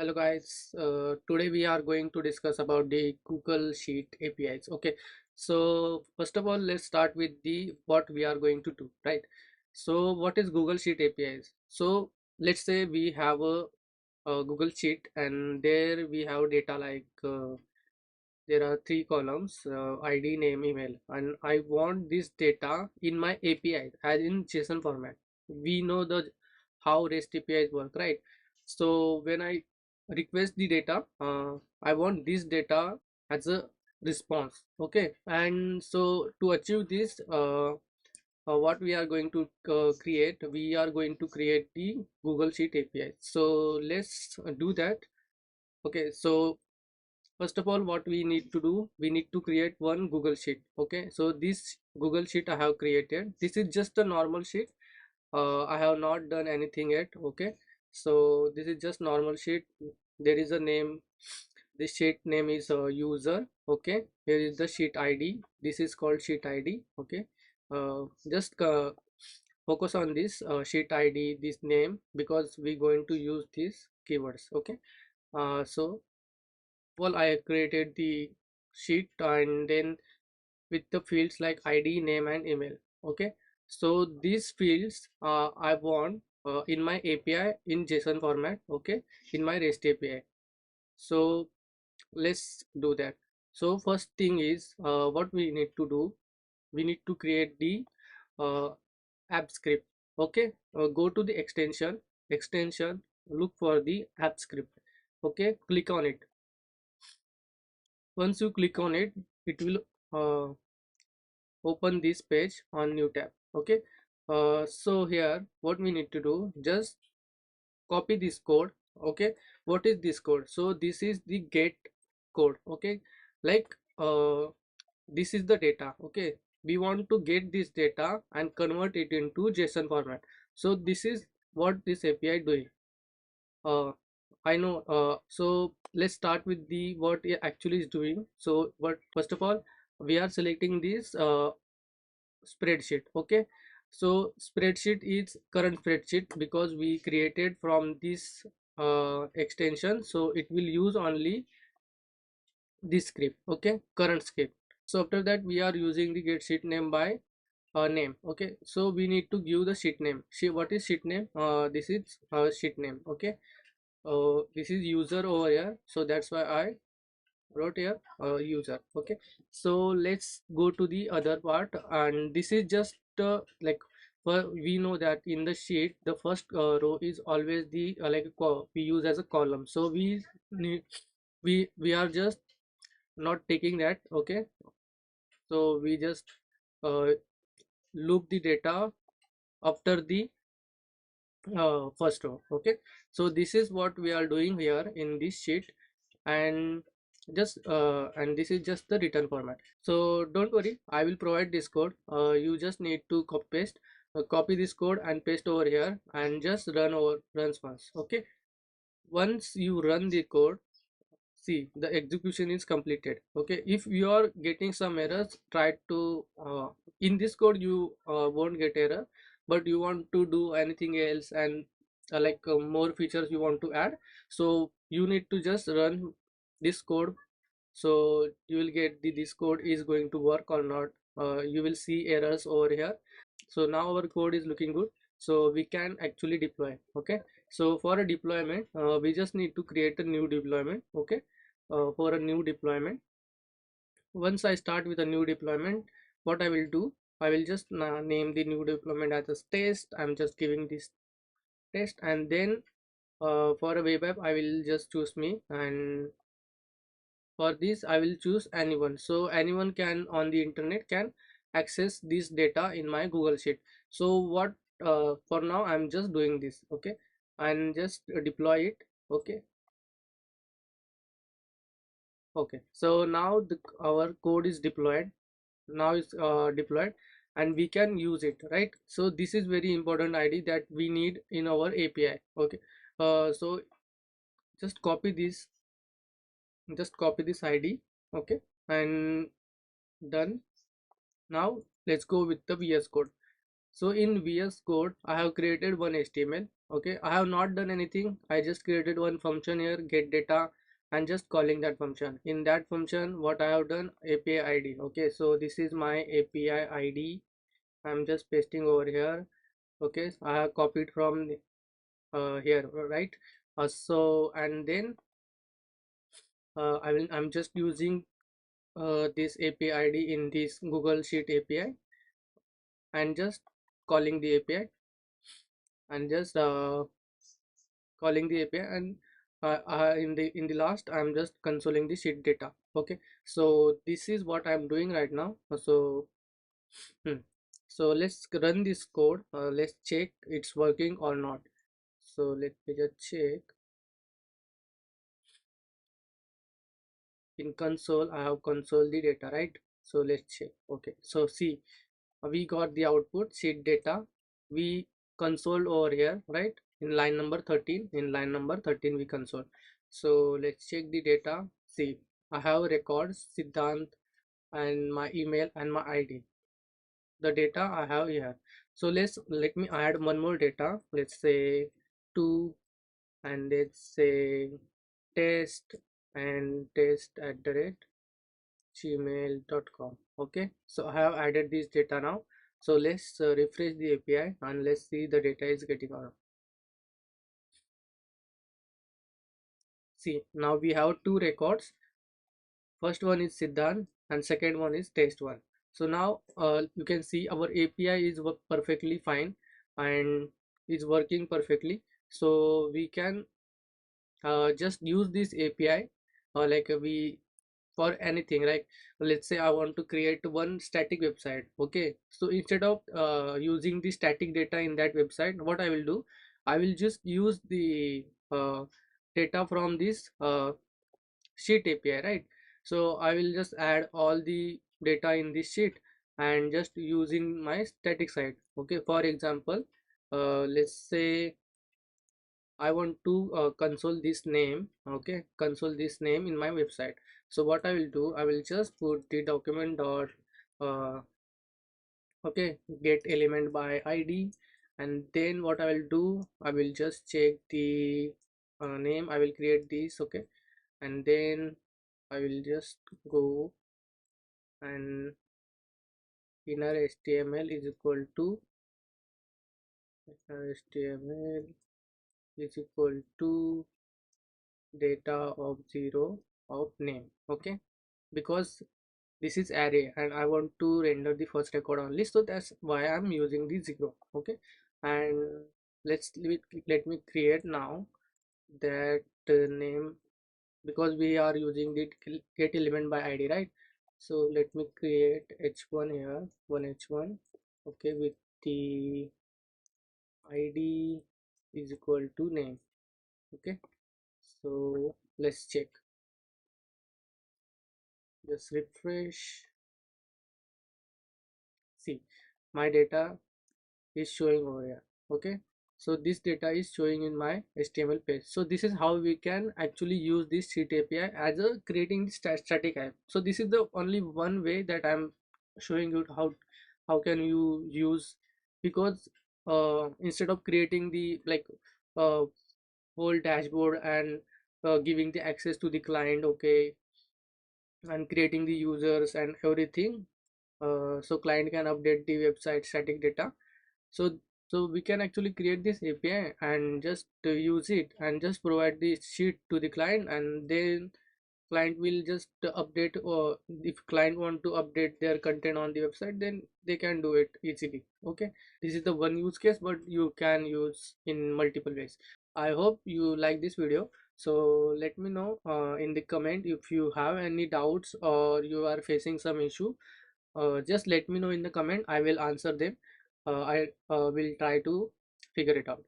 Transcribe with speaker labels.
Speaker 1: Hello guys, today we are going to discuss about the Google Sheet APIs. Okay, so first of all, let's start with the what we are going to do, right? So what is Google Sheet APIs? So let's say we have a Google Sheet and there we have data like there are three columns, ID, name, email, and I want this data in my API as in JSON format. We know the how REST APIs work, right? So when I request the data, I want this data as a response. Okay, and so to achieve this, what we are going to create, we are going to create the Google Sheet API. So let's do that. Okay, so first of all, what we need to do, we need to create one Google Sheet. Okay, so this Google Sheet I have created. This is just a normal sheet. I have not done anything yet. Okay, so this is just normal sheet. There is a name. This sheet name is user. Okay, here is the sheet ID. This is called sheet ID. Okay, just focus on this sheet ID, this name, because we're going to use these keywords. Okay, so well, I created the sheet and then with the fields like ID, name, and email. Okay, so these fields I want in my API in JSON format. Okay, in my REST API. So let's do that. So first thing is what we need to do. We need to create the uh, app script. Okay, go to the extension, look for the app script. Okay, click on it. Once you click on it, it will uh, open this page on new tab. Okay, so here what we need to do, just copy this code. Okay, what is this code? So this is the get code. Okay, like this is the data. Okay, we want to get this data and convert it into JSON format. So this is what this API doing. uh, I know. So let's start with the what it actually is doing. So what, first of all, we are selecting this spreadsheet. Okay, so spreadsheet is current spreadsheet because we created from this extension, so it will use only this script. Okay, current script. So after that we are using the get sheet name by name. Okay, so we need to give the sheet name. What is sheet name? This is sheet name. Okay, this is user over here, so that's why I wrote here user. Okay, so let's go to the other part, and this is just like, well, we know that in the sheet the first row is always the we use as a column, so need we are just not taking that. Okay, so we just uh, loop the data after the first row. Okay, so this is what we are doing here in this sheet, and and this is just the return format. So don't worry, I will provide this code. You just need to copy this code and paste over here and just runs once. Okay, once you run the code, see the execution is completed. Okay, if you are getting some errors, try to in this code you won't get error, but you want to do anything else and more features you want to add, so you need to just run this code. So you will get this code is going to work or not. You will see errors over here. So now our code is looking good, so we can actually deploy. Okay, so for a deployment, we just need to create a new deployment. Okay, for a new deployment, once I start with a new deployment, what I will do, I will just name the new deployment as a test. I'm just giving this test, and then for a web app I will just choose me, and for this I will choose anyone, so anyone can on the internet can access this data in my Google Sheet. So what, for now I'm just doing this. Okay, and just deploy it. Okay, okay, so now our code is deployed. Now it's deployed and we can use it, right? So this is very important ID that we need in our API. Okay, so just copy this, ID. Okay, and done. Now let's go with the VS Code. So in VS Code, I have created one HTML. Okay, I have not done anything. I just created one function here, get data, and just calling that function. In that function, what I have done, API ID. Okay, so this is my API ID. I'm just pasting over here. Okay, I have copied from here, right? So and then I'm just using this API ID in this Google Sheet API and just calling the API and just calling the API and in the last I'm just consoling the sheet data. Okay, so this is what I'm doing right now. Hmm. So let's run this code. Let's check it's working or not. So let me just check. In console I have console the data, right? So let's check. Okay, so see, we got the output sheet data. We console over here, right? In line number 13, in line number 13 we console. So let's check the data. See, I have records, Siddhant, and my email and my ID. The data I have here. So let me add one more data. Let's say 2, and let's say test, and test at the rate gmail.com. Okay, so I have added this data now. So let's refresh the API and let's see the data is getting out. See, now we have two records. First one is Siddhant and second one is test one. So now you can see our API is perfectly fine and is working perfectly. So we can just use this API we for anything. Like let's say I want to create one static website. Okay, so instead of using the static data in that website, what I will do, I will just use the data from this sheet API, right? So I will just add all the data in this sheet and just using my static site. Okay, for example, let's say I want to console this name. Okay, console this name in my website. So what I will do, I will just put the document dot okay, get element by ID, and then what I will do, I will just check the name. I will create this. Okay, and then I will just go and inner HTML is equal to inner HTML is equal to data of 0 of name. Okay, because this is array and I want to render the first record only, so that's why I'm using the 0. Okay, and let me create now that name, because we are using the get element by ID, right? So let me create h1 here, one h1. Okay, with the ID is equal to name. Okay, so let's check, just refresh. See, my data is showing over here. Okay, so this data is showing in my HTML page. So this is how we can actually use this sheet API as a creating static app. So this is the only one way that I'm showing you how can you use, because instead of creating the uh, whole dashboard and giving the access to the client, okay, and creating the users and everything, so client can update the website static data. So we can actually create this API and just use it and just provide the sheet to the client, and then client will just update, or if client want to update their content on the website, then they can do it easily. Okay, this is the one use case, but you can use in multiple ways. I hope you like this video. So let me know in the comment if you have any doubts or you are facing some issue. Just let me know in the comment. I will answer them. I will try to figure it out.